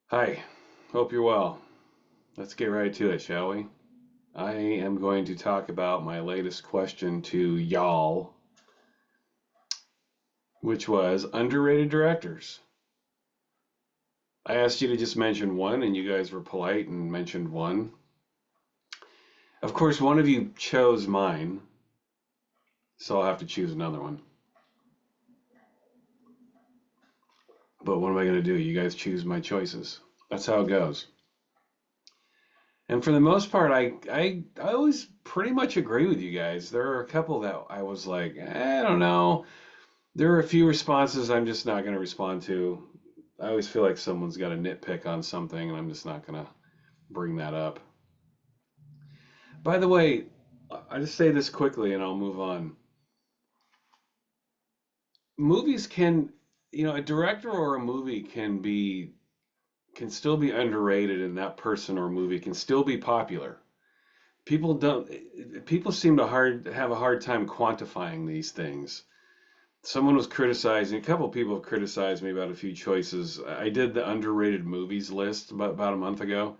Hi, hope you're well. Let's get right to it, shall we? I am going to talk about my latest question to y'all, which was underrated directors. I asked you to just mention one, and you guys were polite and mentioned one. Of course, one of you chose mine, so I'll have to choose another one. But what am I going to do? You guys choose my choices. That's how it goes. And for the most part, I always pretty much agree with you guys. There are a couple that I was like, I don't know. There are a few responses I'm just not going to respond to. I always feel like someone's got a nitpick on something, and I'm just not going to bring that up. By the way, I just say this quickly and I'll move on. Movies can, a director or a movie can still be underrated, and that person or movie can still be popular. People seem to have a hard time quantifying these things. Someone was criticizing, a couple of people have criticized me about a few choices. I did the underrated movies list about a month ago,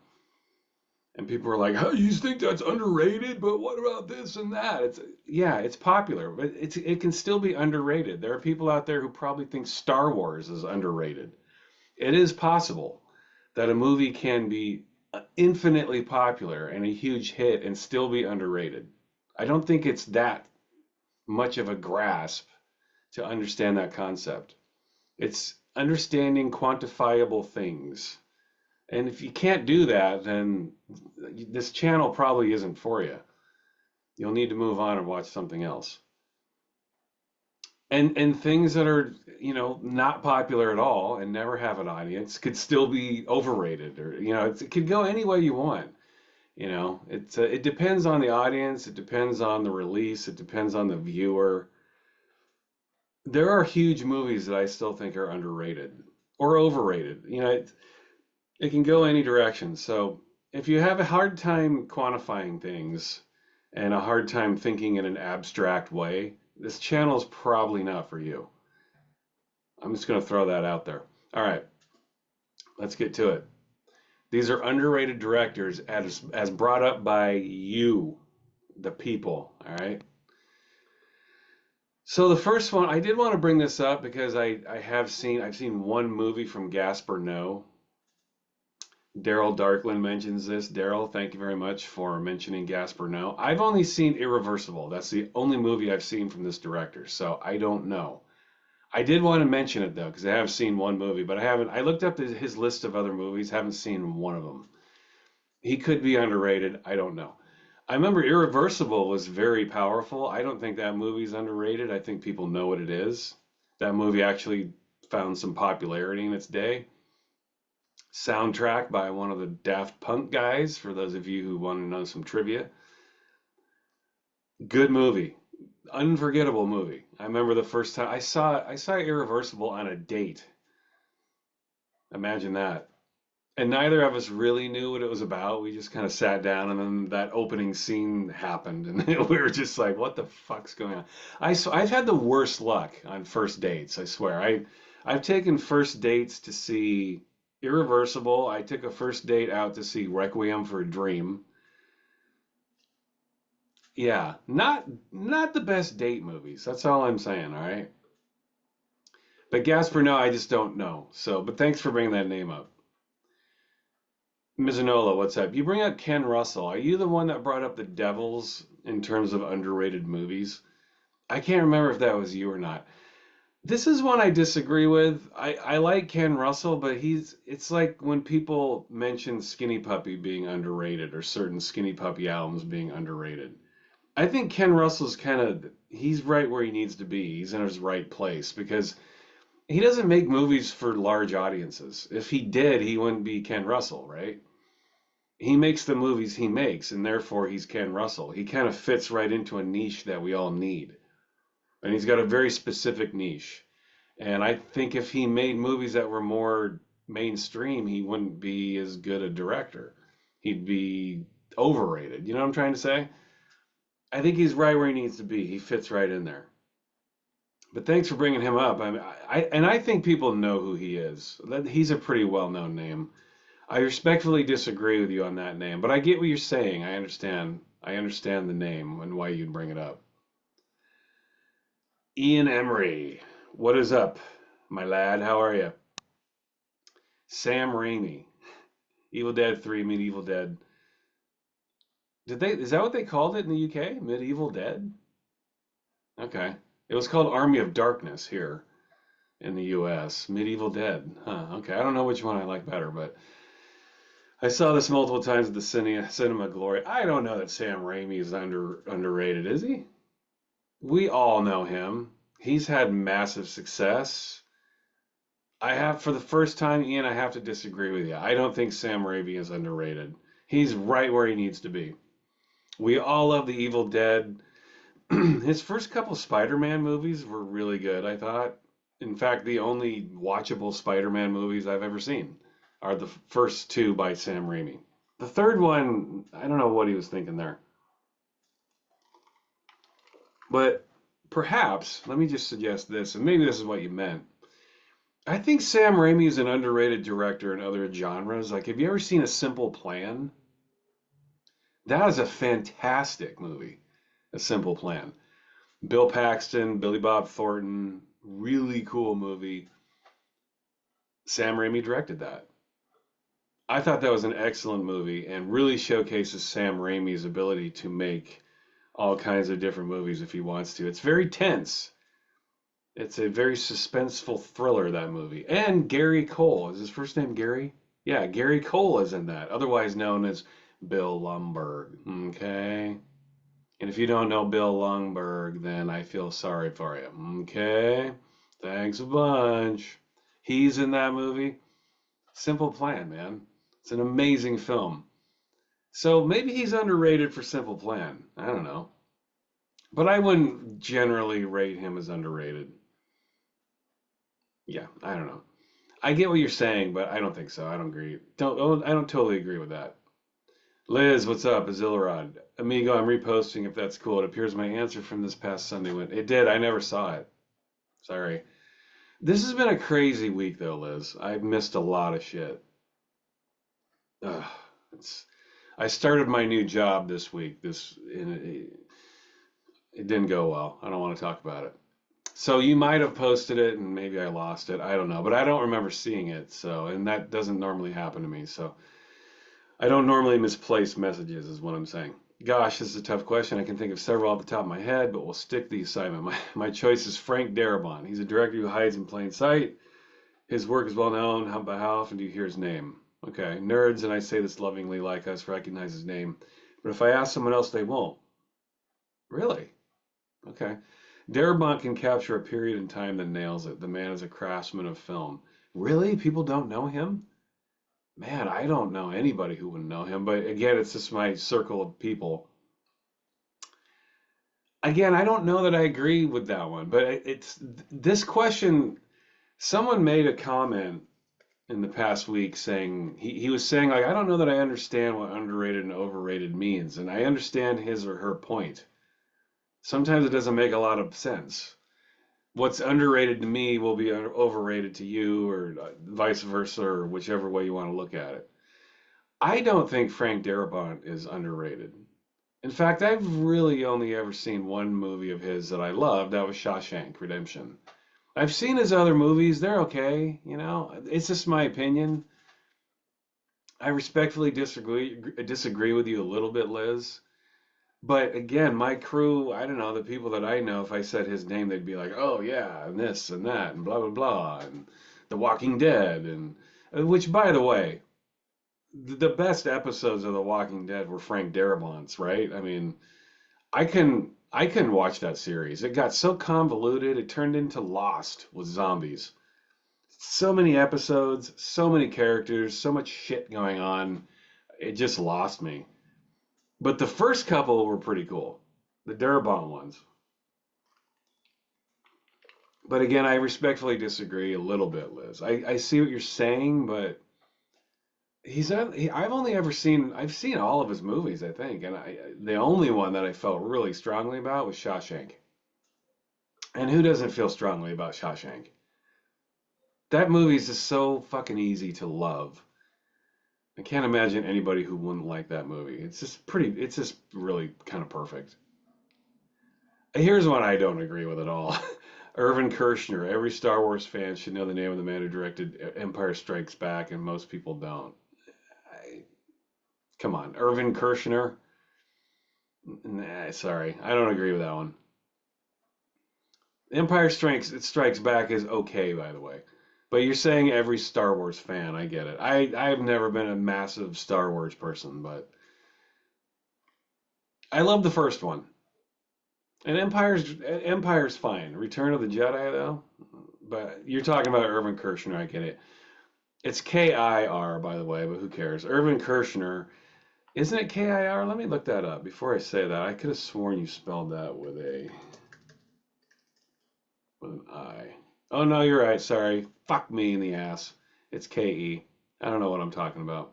and people were like, "How you think that's underrated? But what about this and that?" Yeah, it's popular, but it can still be underrated. There are people out there who probably think Star Wars is underrated. It is possible that a movie can be infinitely popular and a huge hit and still be underrated. I don't think it's that much of a grasp to understand that concept. It's understanding quantifiable things. And if you can't do that, then this channel probably isn't for you. You'll need to move on and watch something else. And things that are, not popular at all and never have an audience could still be overrated, or it could go any way you want. It depends on the audience, it depends on the release, it depends on the viewer. There are huge movies that I still think are underrated or overrated. It can go any direction. So if you have a hard time quantifying things and a hard time thinking in an abstract way, this channel is probably not for you. I'm just going to throw that out there. All right, let's get to it. These are underrated directors as brought up by you, the people. All right. So the first one, I did want to bring this up because I've seen one movie from Gaspar Noé. Daryl Darkland mentions this. Daryl, thank you very much for mentioning Gaspar Noé. I've only seen Irreversible. That's the only movie I've seen from this director, so I don't know. I did want to mention it though, because I have seen one movie, but I haven't. I looked up his list of other movies, haven't seen one of them. He could be underrated. I don't know. I remember Irreversible was very powerful. I don't think that movie's underrated. I think people know what it is. That movie actually found some popularity in its day. Soundtrack by one of the Daft Punk guys, for those of you who want to know some trivia. Good movie. Unforgettable movie. I remember the first time I saw Irreversible on a date. Imagine that. And neither of us really knew what it was about. We just kind of sat down, and then that opening scene happened, and we were just like, "What the fuck's going on?" I've had the worst luck on first dates. I swear. I've taken first dates to see Irreversible. I took a first date out to see Requiem for a Dream. Yeah, not the best date movies. That's all I'm saying. All right. But Gaspar, no, I just don't know. So, but thanks for bringing that name up. Mizunola, what's up? You bring up Ken Russell. Are you the one that brought up The Devils in terms of underrated movies? I can't remember if that was you or not. This is one I disagree with. I like Ken Russell, but it's like when people mention Skinny Puppy being underrated or certain Skinny Puppy albums being underrated. I think Ken Russell's he's right where he needs to be. He's in his right place because he doesn't make movies for large audiences. If he did, he wouldn't be Ken Russell, right? He makes the movies he makes, and therefore he's Ken Russell. He kind of fits right into a niche that we all need. And he's got a very specific niche. And I think if he made movies that were more mainstream, he wouldn't be as good a director. He'd be overrated. You know what I'm trying to say? I think he's right where he needs to be. He fits right in there. But thanks for bringing him up. I think people know who he is. He's a pretty well-known name. I respectfully disagree with you on that name, but I get what you're saying. I understand. I understand the name and why you'd bring it up. Ian Emery, what is up, my lad? How are you? Sam Raimi, Evil Dead 3, Medieval Dead. Did they? Is that what they called it in the UK? Medieval Dead? Okay. It was called Army of Darkness here in the US. Medieval Dead. Huh. Okay. I don't know which one I like better, but I saw this multiple times at the Cinema Glory. I don't know that Sam Raimi is underrated, is he? We all know him. He's had massive success. For the first time, Ian, I have to disagree with you. I don't think Sam Raimi is underrated. He's right where he needs to be. We all love the Evil Dead. His first couple Spider-Man movies were really good, I thought. In fact, the only watchable Spider-Man movies I've ever seen are the first two by Sam Raimi. The third one, I don't know what he was thinking there. But perhaps, let me just suggest this, and maybe this is what you meant. I think Sam Raimi is an underrated director in other genres. Like, have you ever seen A Simple Plan? That is a fantastic movie, A Simple Plan. Bill Paxton, Billy Bob Thornton, really cool movie. Sam Raimi directed that. I thought that was an excellent movie and really showcases Sam Raimi's ability to make all kinds of different movies if he wants to. It's very tense. It's a very suspenseful thriller, that movie. And Gary Cole. Is his first name Gary? Yeah, Gary Cole is in that, otherwise known as Bill Lumbergh. Okay? And if you don't know Bill Lumbergh, then I feel sorry for you. Okay? Thanks a bunch. He's in that movie. Simple Plan, man. It's an amazing film. So maybe he's underrated for Simple Plan. I don't know. But I wouldn't generally rate him as underrated. Yeah, I don't know. I get what you're saying, but I don't think so. I don't agree. I don't totally agree with that. Liz, what's up? Azilrod. Amigo, I'm reposting if that's cool. It appears my answer from this past Sunday went. It did. I never saw it. Sorry. This has been a crazy week though, Liz. I've missed a lot of shit. Ugh, it's. I started my new job this week. It didn't go well. I don't want to talk about it. So you might have posted it and maybe I lost it. I don't know, but I don't remember seeing it. So, and that doesn't normally happen to me. So I don't normally misplace messages, is what I'm saying. Gosh, this is a tough question. I can think of several off the top of my head, but we'll stick the assignment. My choice is Frank Darabont. He's a director who hides in plain sight. His work is well known. How often do you hear his name? Okay, nerds, and I say this lovingly, like us, recognize his name. But if I ask someone else, they won't. Really? Okay. Darabont can capture a period in time that nails it. The man is a craftsman of film. Really? People don't know him? Man, I don't know anybody who wouldn't know him. But again, it's just my circle of people. Again, I don't know that I agree with that one. But it's this question. Someone made a comment in the past week saying he was saying like I don't know that I understand what underrated and overrated means, and I understand his or her point. Sometimes it doesn't make a lot of sense. What's underrated to me will be overrated to you, or vice versa, or whichever way you want to look at it. I don't think Frank Darabont is underrated. In fact, I've really only ever seen one movie of his that I loved. That was Shawshank Redemption. I've seen his other movies. They're okay. It's just my opinion. I respectfully disagree with you a little bit, Liz. But again, my crew, I don't know, the people that I know, if I said his name, they'd be like, oh, yeah, and this and that, and blah, blah, blah, and The Walking Dead. And which, by the way, the best episodes of The Walking Dead were Frank Darabont's, right? I mean, I couldn't watch that series. It got so convoluted, it turned into Lost with zombies. So many episodes, so many characters, so much shit going on. It just lost me. But the first couple were pretty cool, the Darabont ones. But again, I respectfully disagree a little bit, Liz. I see what you're saying, but I've only ever seen I've seen all of his movies, I think, and the only one that I felt really strongly about was Shawshank. And who doesn't feel strongly about Shawshank? That movie is just so fucking easy to love. I can't imagine anybody who wouldn't like that movie. It's just really kind of perfect. Here's one I don't agree with at all. Irvin Kershner. Every Star Wars fan should know the name of the man who directed Empire Strikes Back, and most people don't. I, Come on, Irvin Kershner. Nah, sorry, I don't agree with that one. Strikes Back is okay, by the way. But you're saying every Star Wars fan. I get it. I've never been a massive Star Wars person, but I love the first one. And Empire's fine. Return of the Jedi though. But you're talking about Irvin Kershner. I get it. It's K-I-R, by the way, but who cares? Irvin Kershner. Isn't it K-I-R? Let me look that up before I say that. I could have sworn you spelled that with an I. Oh no, you're right. Sorry. Fuck me in the ass. It's K-E. I don't know what I'm talking about.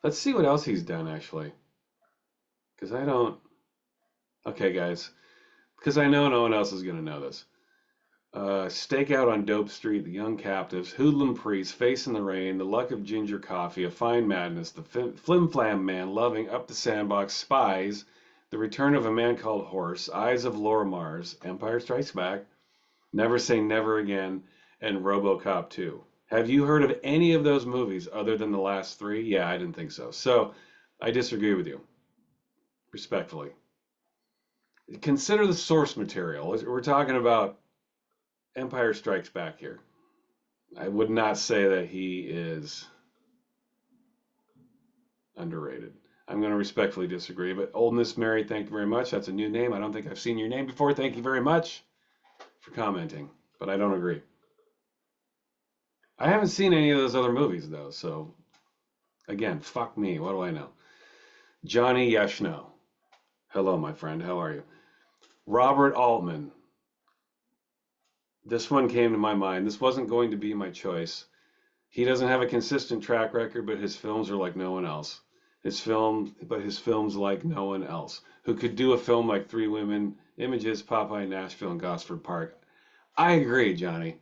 Let's see what else he's done actually. Because I don't. Okay, guys. Because I know no one else is going to know this. Stakeout on Dope Street, The Young Captives, Hoodlum Priest, Face in the Rain, The Luck of Ginger Coffee, A Fine Madness, The Flim Flam Man, Loving, Up the Sandbox, Spies, The Return of a Man Called Horse, Eyes of Laura Mars, Empire Strikes Back, Never Say Never Again, and RoboCop 2. Have you heard of any of those movies other than the last three? Yeah, I didn't think so. So I disagree with you, respectfully. Consider the source material. We're talking about Empire Strikes Back here. I would not say that he is underrated. I'm going to respectfully disagree. But Oldness Mary, thank you very much. That's a new name. I don't think I've seen your name before. Thank you very much for commenting. But I don't agree. I haven't seen any of those other movies, though. So, again, fuck me. What do I know? Johnny Yashno. Hello, my friend. How are you? Robert Altman. This one came to my mind. This wasn't going to be my choice. He doesn't have a consistent track record, but his films are like no one else. His films like no one else. Who could do a film like Three Women, Images, Popeye, Nashville, and Gosford Park? I agree, Johnny.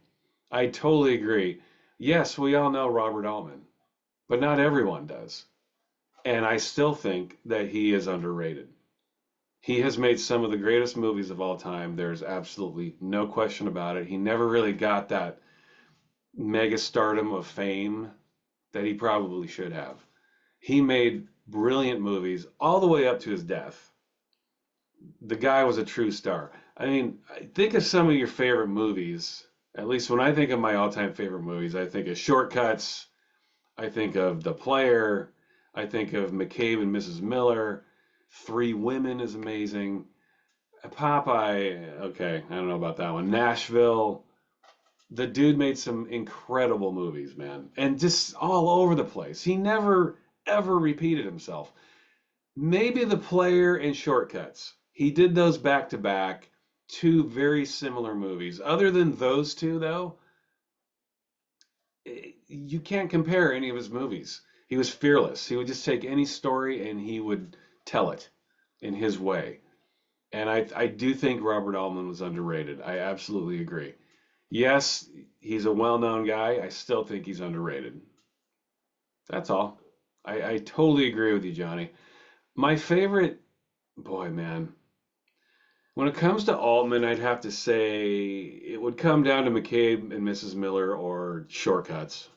I totally agree. Yes, we all know Robert Altman, but not everyone does. And I still think that he is underrated. He has made some of the greatest movies of all time. There's absolutely no question about it. He never really got that mega stardom of fame that he probably should have. He made brilliant movies all the way up to his death. The guy was a true star. I mean, think of some of your favorite movies. At least when I think of my all-time favorite movies, I think of Shortcuts, I think of The Player, I think of McCabe and Mrs. Miller. Three Women is amazing. Popeye, okay, I don't know about that one. Nashville. The dude made some incredible movies, man, and just all over the place. He never ever repeated himself. Maybe The Player and Shortcuts. He did those back to back, two very similar movies. Other than those two, though, you can't compare any of his movies. He was fearless. He would just take any story and he would tell it in his way. And I do think Robert Altman was underrated. I absolutely agree. Yes, he's a well-known guy. I still think he's underrated. That's all. I totally agree with you, Johnny. My favorite, boy, man, when it comes to Altman, I'd have to say it would come down to McCabe and Mrs. Miller or Shortcuts.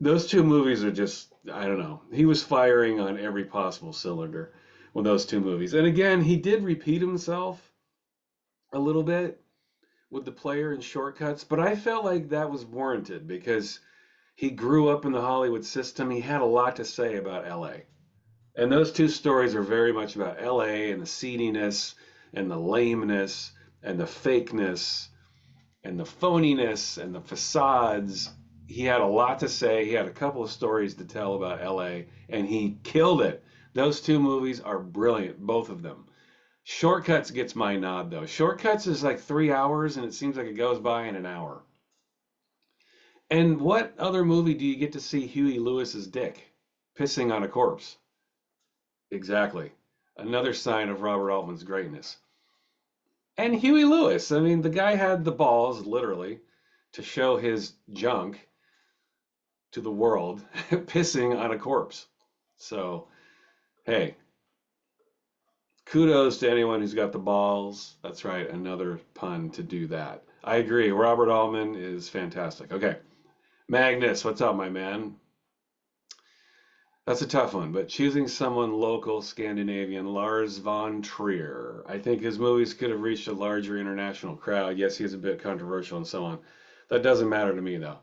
Those two movies are just, I don't know. He was firing on every possible cylinder with those two movies. And again, he did repeat himself a little bit with The Player and Shortcuts, but I felt like that was warranted because he grew up in the Hollywood system. He had a lot to say about LA. And those two stories are very much about LA and the seediness and the lameness and the fakeness and the phoniness and the facades. He had a lot to say. He had a couple of stories to tell about LA, and he killed it. Those two movies are brilliant, both of them. Shortcuts gets my nod, though. Shortcuts is like 3 hours, and it seems like it goes by in an hour. And what other movie do you get to see Huey Lewis's dick pissing on a corpse? Exactly. Another sign of Robert Altman's greatness. And Huey Lewis, I mean, the guy had the balls, literally, to show his junk to the world pissing on a corpse. So, hey, kudos to anyone who's got the balls. That's right, another pun to do that. I agree. Robert Altman is fantastic. Okay, Magnus, what's up, my man? That's a tough one, but choosing someone local, Scandinavian, Lars von Trier. I think his movies could have reached a larger international crowd. Yes, he's a bit controversial and so on. That doesn't matter to me, though.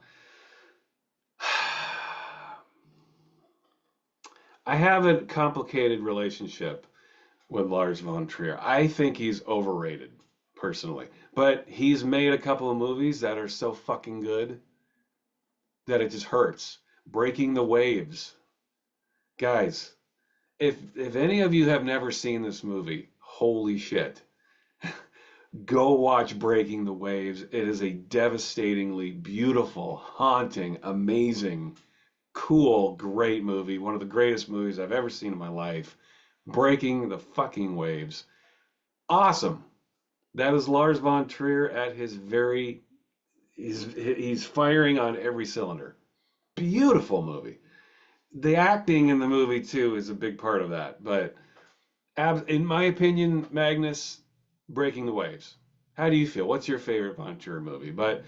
I have a complicated relationship with Lars von Trier. I think he's overrated, personally. But he's made a couple of movies that are so fucking good that it just hurts. Breaking the Waves. Guys, if any of you have never seen this movie, holy shit. Go watch Breaking the Waves. It is a devastatingly beautiful, haunting, amazing, cool, great movie. One of the greatest movies I've ever seen in my life. Breaking the fucking Waves. Awesome. That is Lars von Trier at his very he's firing on every cylinder. Beautiful movie. The acting in the movie too is a big part of that, but in my opinion, Magnus, Breaking the Waves. How do you feel? What's your favorite Von Trier movie? But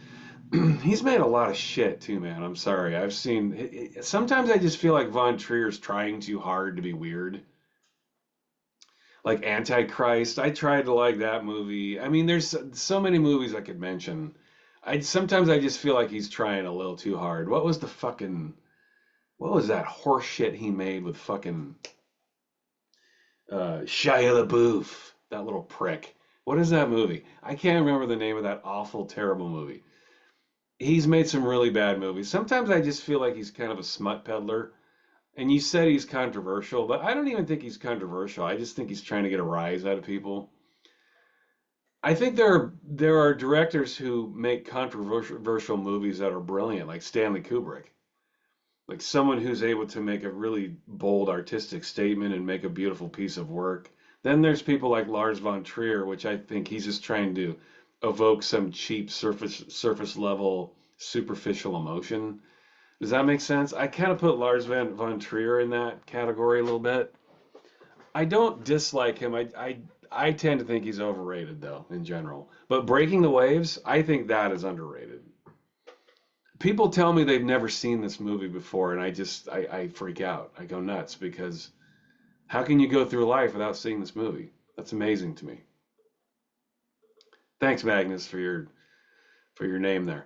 he's made a lot of shit too, man. I'm sorry. I've seen. Sometimes I just feel like Von Trier's trying too hard to be weird. Like Antichrist. I tried to like that movie. I mean, there's so many movies I could mention. I sometimes I just feel like he's trying a little too hard. What was that horse shit he made with fucking Shia LaBeouf? That little prick. What is that movie? I can't remember the name of that awful, terrible movie. He's made some really bad movies. Sometimes I just feel like he's kind of a smut peddler. And you said he's controversial, but I don't even think he's controversial. I just think he's trying to get a rise out of people. I think there are directors who make controversial movies that are brilliant, like Stanley Kubrick. Like someone who's able to make a really bold artistic statement and make a beautiful piece of work. Then there's people like Lars von Trier, which I think he's just trying to evoke some cheap surface level superficial emotion. Does that make sense? I kind of put Lars von Trier in that category a little bit. I don't dislike him. I tend to think he's overrated though in general. But Breaking the Waves, I think that is underrated. People tell me they've never seen this movie before, and I freak out. I go nuts because how can you go through life without seeing this movie? That's amazing to me. Thanks, Magnus, for your name there.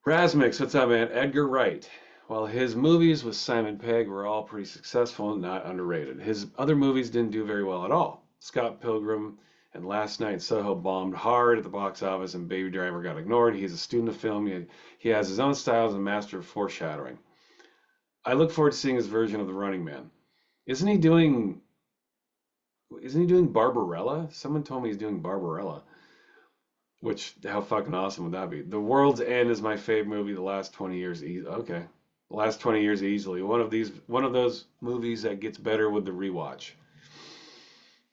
Rasmix, what's up, man? Edgar Wright. While his movies with Simon Pegg were all pretty successful, not underrated. His other movies didn't do very well at all. Scott Pilgrim and Last Night in Soho bombed hard at the box office, and Baby Driver got ignored. He's a student of film. He has his own style as a master of foreshadowing. I look forward to seeing his version of The Running Man. Isn't he doing isn't he doing Barbarella? Someone told me he's doing Barbarella. Which, how fucking awesome would that be? The World's End is my favorite movie the last 20 years. Okay. The last 20 years easily. One of those movies that gets better with the rewatch.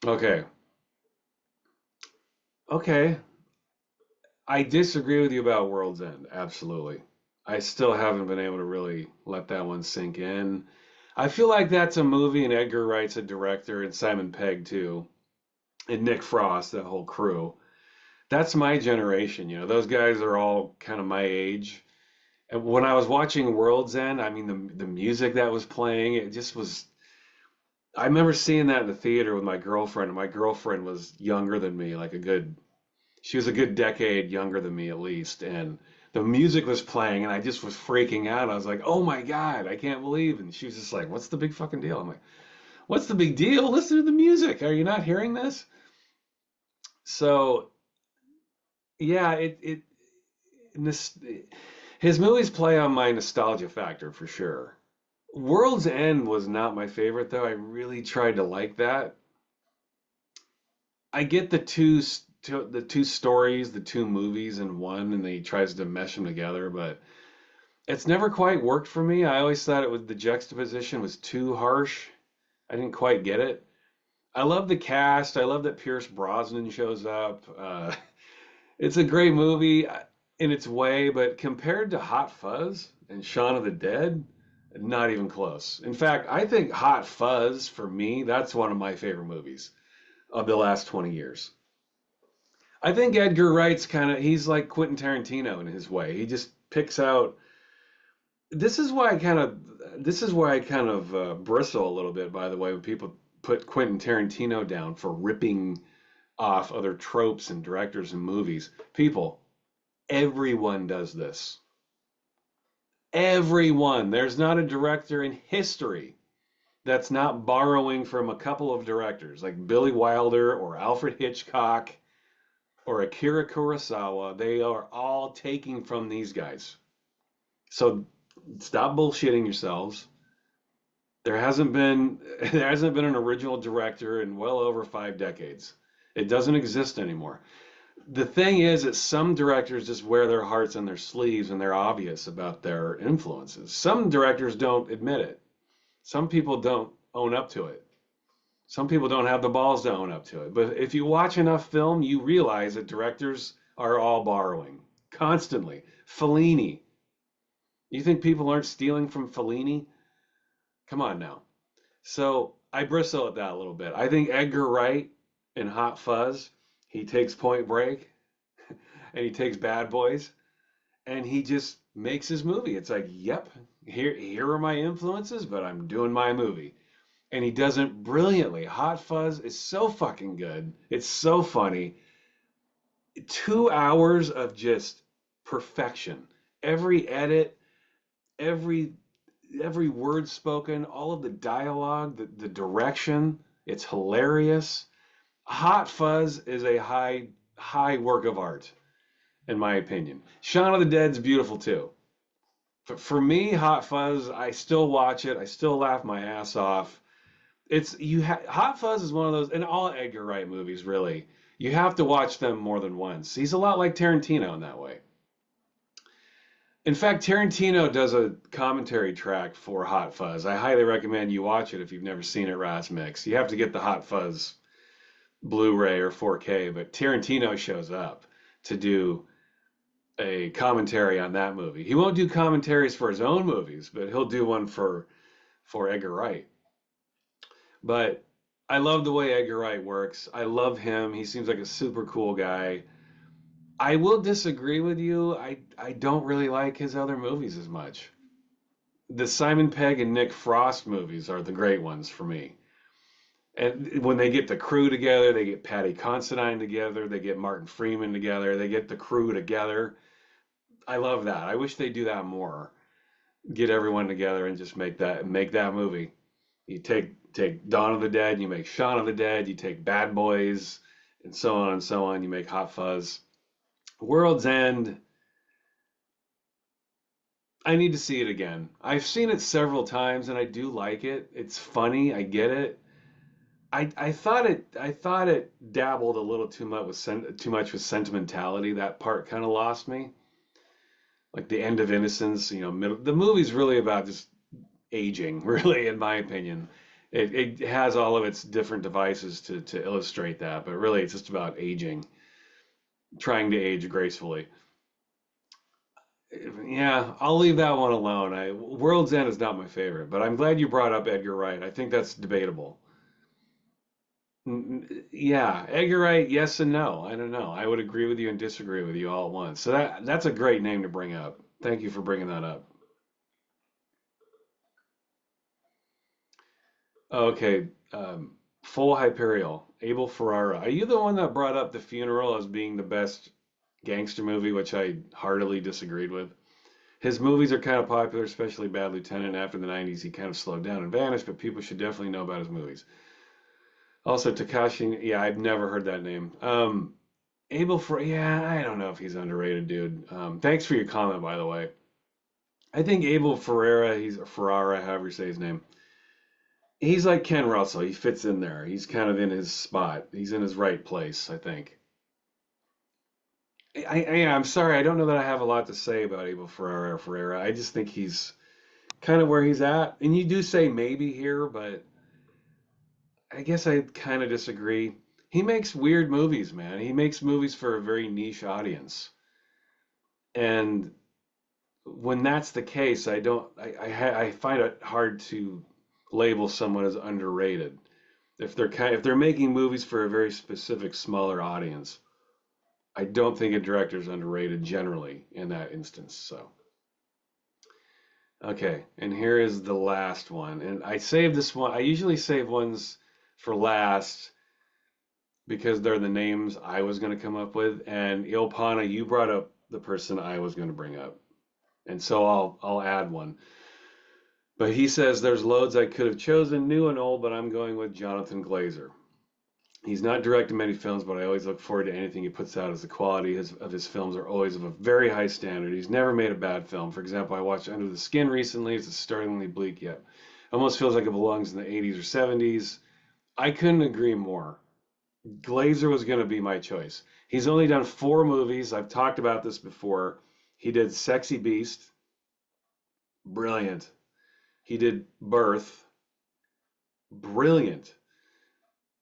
Okay. Okay. I disagree with you about World's End. Absolutely. I still haven't been able to really let that one sink in. I feel like that's a movie, and Edgar Wright's a director, and Simon Pegg too, and Nick Frost, that whole crew. That's my generation. Those guys are all kind of my age. And when I was watching World's End, I mean, the music that was playing, it just was. I remember seeing that in the theater with my girlfriend, and my girlfriend was younger than me, she was a good decade younger than me at least. And the music was playing, and I just was freaking out. I was like, oh my God, I can't believe. And she was just like, what's the big fucking deal? I'm like, what's the big deal? Listen to the music. Are you not hearing this? So, yeah, nos- his movies play on my nostalgia factor for sure. World's End was not my favorite though. I really tried to like that. I get the two stories, the two movies in one, and he tries to mesh them together, but it's never quite worked for me. I always thought the juxtaposition was too harsh. I didn't quite get it. I love the cast. I love that Pierce Brosnan shows up. It's a great movie. in its way, but compared to Hot Fuzz and Shaun of the Dead, not even close. In fact, I think Hot Fuzz, for me, that's one of my favorite movies of the last 20 years. I think Edgar Wright's he's like Quentin Tarantino in his way. He just picks out. This is why I kind of, bristle a little bit, by the way, when people put Quentin Tarantino down for ripping off other tropes and directors and movies. People, everyone does this. Everyone. There's not a director in history that's not borrowing from a couple of directors like Billy Wilder or Alfred Hitchcock or Akira Kurosawa. They are all taking from these guys. So stop bullshitting yourselves. There hasn't been an original director in well over 5 decades. It doesn't exist anymore. The thing is that some directors just wear their hearts on their sleeves and they're obvious about their influences. Some directors don't admit it. Some people don't own up to it. Some people don't have the balls to own up to it. But if you watch enough film, you realize that directors are all borrowing constantly. Fellini. You think people aren't stealing from Fellini? Come on now. So I bristle at that a little bit. I think Edgar Wright in Hot Fuzz, he takes Point Break and he takes Bad Boys and he just makes his movie. It's like, yep, here are my influences, but I'm doing my movie. And he does it brilliantly. Hot Fuzz is so fucking good. It's so funny. 2 hours of just perfection. Every edit, every every word spoken, all of the dialogue, the direction, it's hilarious. Hot Fuzz is a high work of art, in my opinion. Shaun of the Dead's beautiful too. For me, Hot Fuzz, I still watch it. I still laugh my ass off. Hot Fuzz is one of those, and all Edgar Wright movies really. You have to watch them more than once. He's a lot like Tarantino in that way. In fact, Tarantino does a commentary track for Hot Fuzz. I highly recommend you watch it if you've never seen it, Rasmix. You have to get the Hot Fuzz Blu-ray or 4K, but Tarantino shows up to do a commentary on that movie. He won't do commentaries for his own movies, but he'll do one for Edgar Wright. But I love the way Edgar Wright works. I love him. He seems like a super cool guy. I will disagree with you. I don't really like his other movies as much. The Simon Pegg and Nick Frost movies are the great ones for me. And when they get the crew together, they get Patty Considine together, they get Martin Freeman together, they get the crew together. I love that. I wish they do that more. Get everyone together and just make that movie. You take Dawn of the Dead, you make Shaun of the Dead, you take Bad Boys, and so on and so on. You make Hot Fuzz. World's End, I need to see it again. I've seen it several times and I do like it. It's funny, I get it. I thought it dabbled a little too much with sentimentality. That part kind of lost me. Like the end of Innocence, the movie's really about just aging, really, in my opinion. It has all of its different devices to illustrate that, but really it's just about aging, trying to age gracefully. Yeah, I'll leave that one alone. World's End is not my favorite, but I'm glad you brought up Edgar Wright. I think that's debatable. Yeah, Edgar Wright, yes and no. I don't know. I would agree with you and disagree with you all at once. So that's a great name to bring up. Thank you for bringing that up. Okay, Full Hyperion, Abel Ferrara. Are you the one that brought up The Funeral as being the best gangster movie, which I heartily disagreed with? His movies are kind of popular, especially Bad Lieutenant. After the 90s, he kind of slowed down and vanished, but people should definitely know about his movies. Also, Takashi, yeah, I've never heard that name. Yeah, I don't know if he's underrated, dude. Thanks for your comment, by the way. I think Abel Ferreira, he's Ferrara, however you say his name. He's like Ken Russell. He fits in there. He's kind of in his spot. He's in his right place, I think. I'm sorry. I don't know that I have a lot to say about Abel Ferreira. I just think he's kind of where he's at. And you do say maybe here, but I guess I kind of disagree. He makes weird movies, man. He makes movies for a very niche audience. And when that's the case, I find it hard to label someone as underrated. If they're making movies for a very specific smaller audience, I don't think a director's underrated generally in that instance. So, okay, and here is the last one. And I saved this one. I usually save ones for last because they're the names I was going to come up with. And Ilpana, you brought up the person I was going to bring up. And so I'll add one. But he says there's loads I could have chosen, new and old, but I'm going with Jonathan Glazer. He's not directed many films, but I always look forward to anything he puts out as the quality of his films are always of a very high standard. He's never made a bad film. For example, I watched Under the Skin recently. It's startlingly bleak yet. Almost feels like it belongs in the 80s or 70s. I couldn't agree more. Glazer was going to be my choice. He's only done 4 movies. I've talked about this before. He did Sexy Beast, brilliant. He did Birth, brilliant.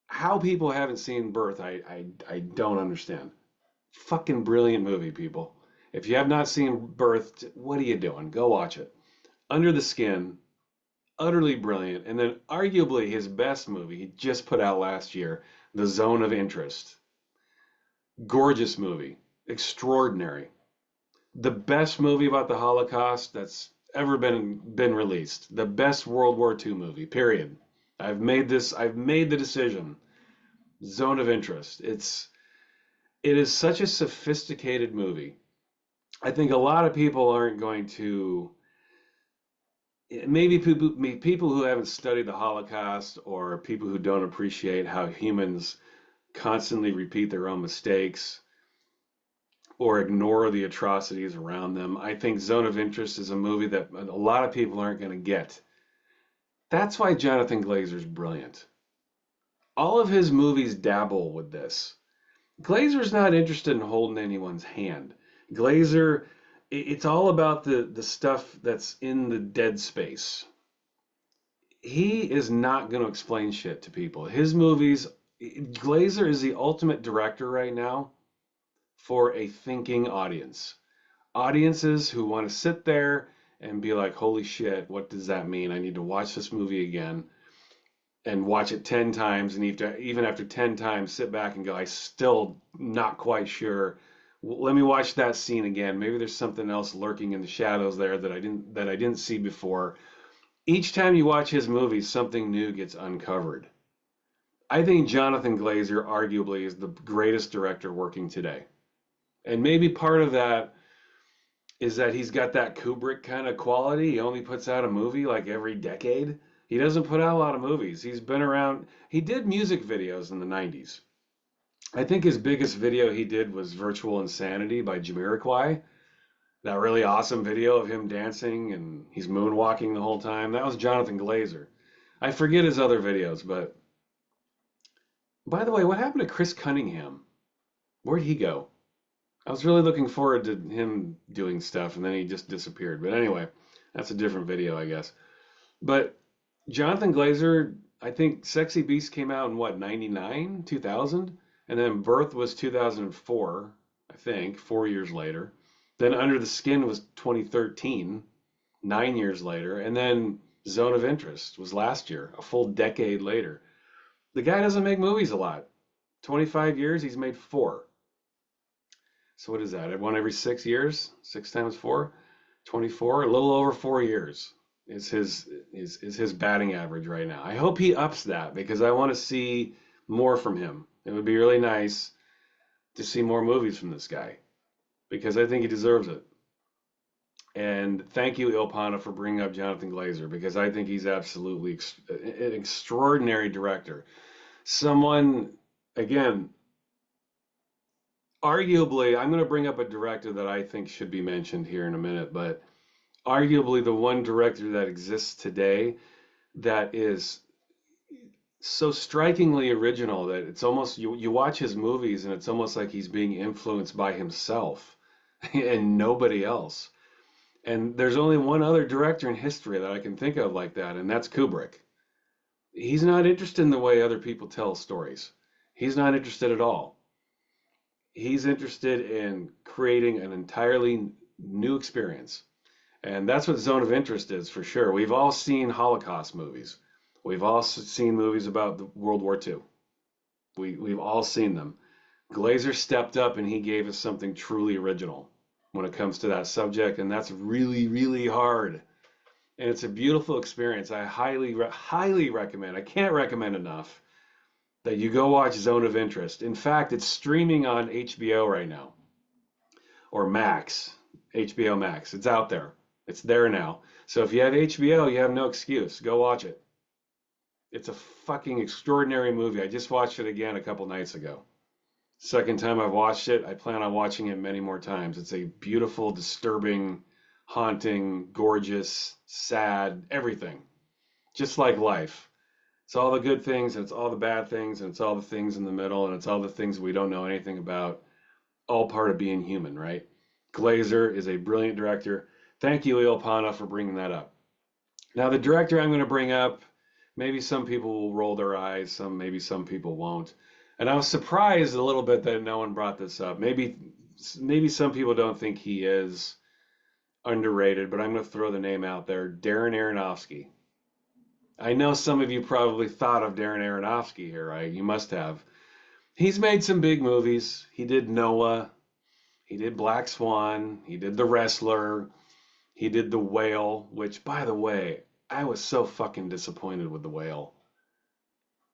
How people haven't seen Birth, I don't understand. Fucking brilliant movie, people. If you have not seen Birth, what are you doing? Go watch it. Under the Skin, utterly brilliant. And then arguably his best movie he just put out last year, The Zone of Interest. Gorgeous movie. Extraordinary. The best movie about the Holocaust that's ever been released. The best World War II movie, period. I've made the decision. Zone of Interest. It is such a sophisticated movie. I think a lot of people aren't going to maybe people who haven't studied the Holocaust or people who don't appreciate how humans constantly repeat their own mistakes or ignore the atrocities around them. I think Zone of Interest is a movie that a lot of people aren't going to get. That's why Jonathan Glazer is brilliant. All of his movies dabble with this. Glazer's not interested in holding anyone's hand. Glazer, it's all about the stuff that's in the dead space. He is not going to explain shit to people. His movies, Glazer is the ultimate director right now for a thinking audience. Audiences who want to sit there and be like, holy shit, what does that mean? I need to watch this movie again and watch it 10 times. And even after 10 times, sit back and go, I still not quite sure. Let me watch that scene again. Maybe there's something else lurking in the shadows there that I didn't see before. Each time you watch his movies, something new gets uncovered. I think Jonathan Glazer arguably is the greatest director working today. And maybe part of that is that he's got that Kubrick kind of quality. He only puts out a movie like every decade. He doesn't put out a lot of movies. He's been around. He did music videos in the 90s. I think his biggest video he did was Virtual Insanity by Jamiroquai. That really awesome video of him dancing and he's moonwalking the whole time. That was Jonathan Glazer. I forget his other videos, but by the way, what happened to Chris Cunningham? Where'd he go? I was really looking forward to him doing stuff, and then he just disappeared. But anyway, that's a different video, I guess. But Jonathan Glazer, I think Sexy Beast came out in what, 99, 2000? And then Birth was 2004, I think, 4 years later. Then Under the Skin was 2013, 9 years later. And then Zone of Interest was last year, a full decade later. The guy doesn't make movies a lot. 25 years, he's made 4. So what is that? One every 6 years? 6 times 4? 24? A little over 4 years is his batting average right now. I hope he ups that because I want to see more from him. It would be really nice to see more movies from this guy because I think he deserves it. And thank you, Ilpana, for bringing up Jonathan Glazer because I think he's absolutely an extraordinary director. Someone, again, arguably, I'm going to bring up a director that I think should be mentioned here in a minute, but arguably the one director that exists today that is so strikingly original that it's almost you watch his movies and it's almost like he's being influenced by himself and nobody else. And there's only one other director in history that I can think of like that, and that's Kubrick. He's not interested in the way other people tell stories. He's not interested at all. He's interested in creating an entirely new experience. And that's what Zone of Interest is for sure. We've all seen Holocaust movies. We've all seen movies about the World War II. We've all seen them. Glazer stepped up and he gave us something truly original when it comes to that subject, and that's really, really hard. And it's a beautiful experience. I highly recommend. I can't recommend enough that you go watch Zone of Interest. In fact, it's streaming on HBO right now, or Max, HBO Max. It's out there. It's there now. So if you have HBO, you have no excuse. Go watch it. It's a fucking extraordinary movie. I just watched it again a couple nights ago. Second time I've watched it. I plan on watching it many more times. It's a beautiful, disturbing, haunting, gorgeous, sad, everything. Just like life. It's all the good things, and it's all the bad things, and it's all the things in the middle, and it's all the things we don't know anything about. All part of being human, right? Glazer is a brilliant director. Thank you, Ilpana, for bringing that up. Now, the director I'm going to bring up, maybe some people will roll their eyes, maybe some people won't. And I was surprised a little bit that no one brought this up. Maybe some people don't think he is underrated, but I'm going to throw the name out there, Darren Aronofsky. I know some of you probably thought of Darren Aronofsky here, right? You must have. He's made some big movies. He did Noah. He did Black Swan. He did The Wrestler. He did The Whale, which, by the way, I was so fucking disappointed with The Whale.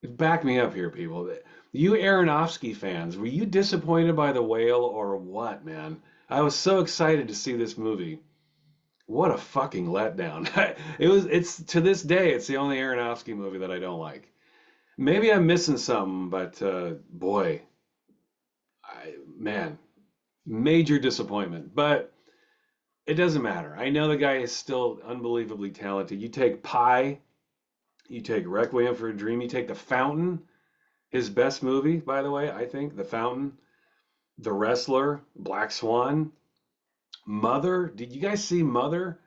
Back me up here, people. You Aronofsky fans, were you disappointed by The Whale or what, man? I was so excited to see this movie. What a fucking letdown. It's to this day, it's the only Aronofsky movie that I don't like. Maybe I'm missing something, but boy, man, major disappointment. But it doesn't matter. I know the guy is still unbelievably talented. You take Pi, you take Requiem for a Dream, you take The Fountain, his best movie, by the way, I think, The Fountain, The Wrestler, Black Swan, Mother. Did you guys see Mother?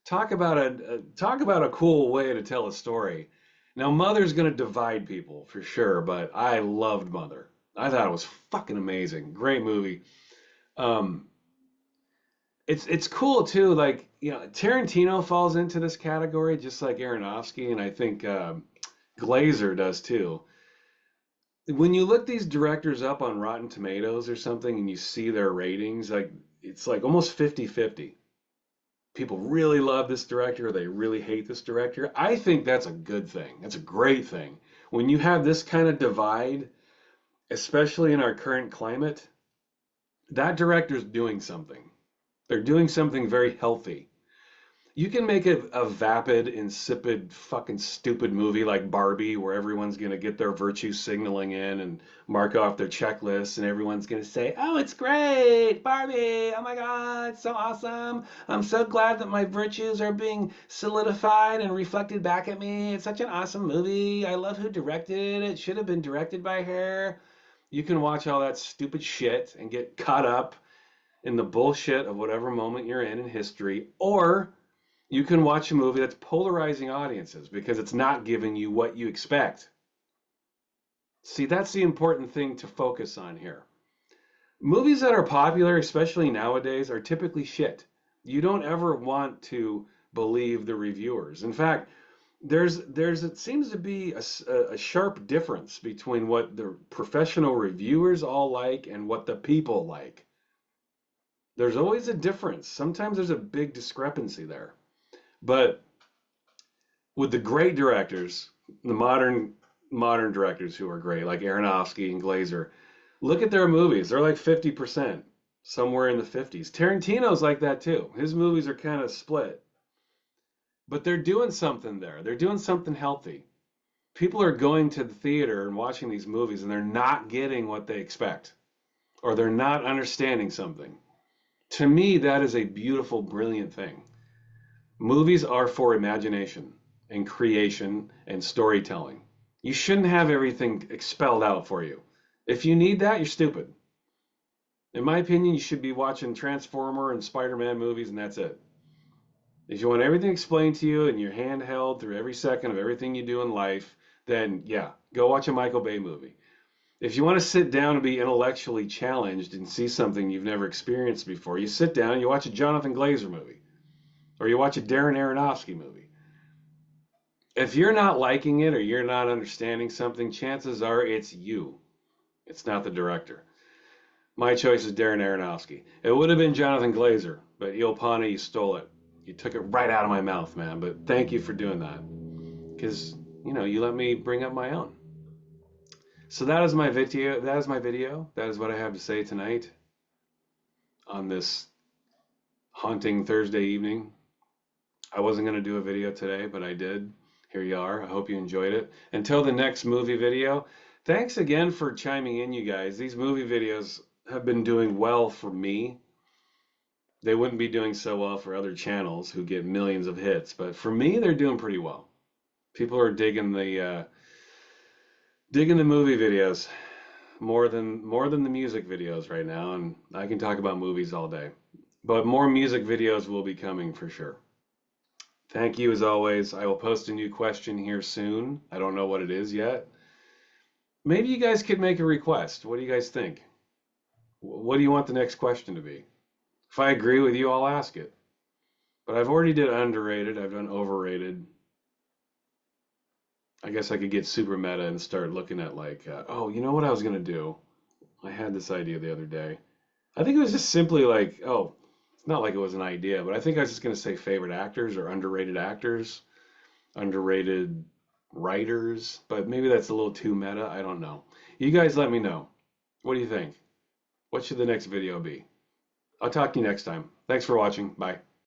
Talk about a cool way to tell a story. Now, Mother's gonna divide people for sure, but I loved Mother. I thought it was fucking amazing. Great movie. Um, it's cool too. Like Tarantino falls into this category just like Aronofsky, and I think Glazer does too. When you look these directors up on Rotten Tomatoes or something, and you see their ratings, like it's like almost 50-50. People really love this director or they really hate this director. I think that's a good thing. That's a great thing. When you have this kind of divide, especially in our current climate, that director's doing something. They're doing something very healthy. You can make a vapid, insipid, fucking stupid movie like Barbie, where everyone's gonna get their virtue signaling in and mark off their checklists, and everyone's gonna say, "Oh, it's great, Barbie! Oh my God, it's so awesome! I'm so glad that my virtues are being solidified and reflected back at me. It's such an awesome movie. I love who directed it. It should have been directed by her." You can watch all that stupid shit and get caught up in the bullshit of whatever moment you're in history, or you can watch a movie that's polarizing audiences because it's not giving you what you expect. See, that's the important thing to focus on here. Movies that are popular, especially nowadays, are typically shit. You don't ever want to believe the reviewers. In fact, it seems to be a sharp difference between what the professional reviewers all like and what the people like. There's always a difference. Sometimes there's a big discrepancy there. But with the great directors, the modern directors who are great, like Aronofsky and Glazer, look at their movies. They're like 50%, somewhere in the 50s. Tarantino's like that too. His movies are kind of split. But they're doing something there. They're doing something healthy. People are going to the theater and watching these movies and they're not getting what they expect, or they're not understanding something. To me, that is a beautiful, brilliant thing. Movies are for imagination and creation and storytelling. You shouldn't have everything expelled out for you. If you need that, you're stupid. In my opinion, you should be watching Transformer and Spider-Man movies and that's it. If you want everything explained to you and your hand held through every second of everything you do in life, then yeah, go watch a Michael Bay movie. If you want to sit down and be intellectually challenged and see something you've never experienced before, you sit down and you watch a Jonathan Glazer movie or you watch a Darren Aronofsky movie. If you're not liking it or you're not understanding something, chances are it's you. It's not the director. My choice is Darren Aronofsky. It would have been Jonathan Glazer, but Ilpana, you stole it. You took it right out of my mouth, man. But thank you for doing that, because you let me bring up my own. So that is my video. That is my video. That is what I have to say tonight on this haunting Thursday evening. I wasn't going to do a video today, but I did. Here you are. I hope you enjoyed it. Until the next movie video, thanks again for chiming in, you guys. These movie videos have been doing well for me. They wouldn't be doing so well for other channels who get millions of hits, but for me, they're doing pretty well. People are digging the movie videos more than the music videos right now, and I can talk about movies all day. But more music videos will be coming for sure. Thank you as always. I will post a new question here soon. I don't know what it is yet. Maybe you guys could make a request. What do you guys think? What do you want the next question to be? If I agree with you, I'll ask it. But I've already did underrated. I've done overrated. I guess I could get super meta and start looking at like, oh, you know what I was going to do? I had this idea the other day. I think it was just simply like, oh, it's not like it was an idea, but I think I was just going to say favorite actors or underrated actors, underrated writers, but maybe that's a little too meta. I don't know. You guys let me know. What do you think? What should the next video be? I'll talk to you next time. Thanks for watching. Bye.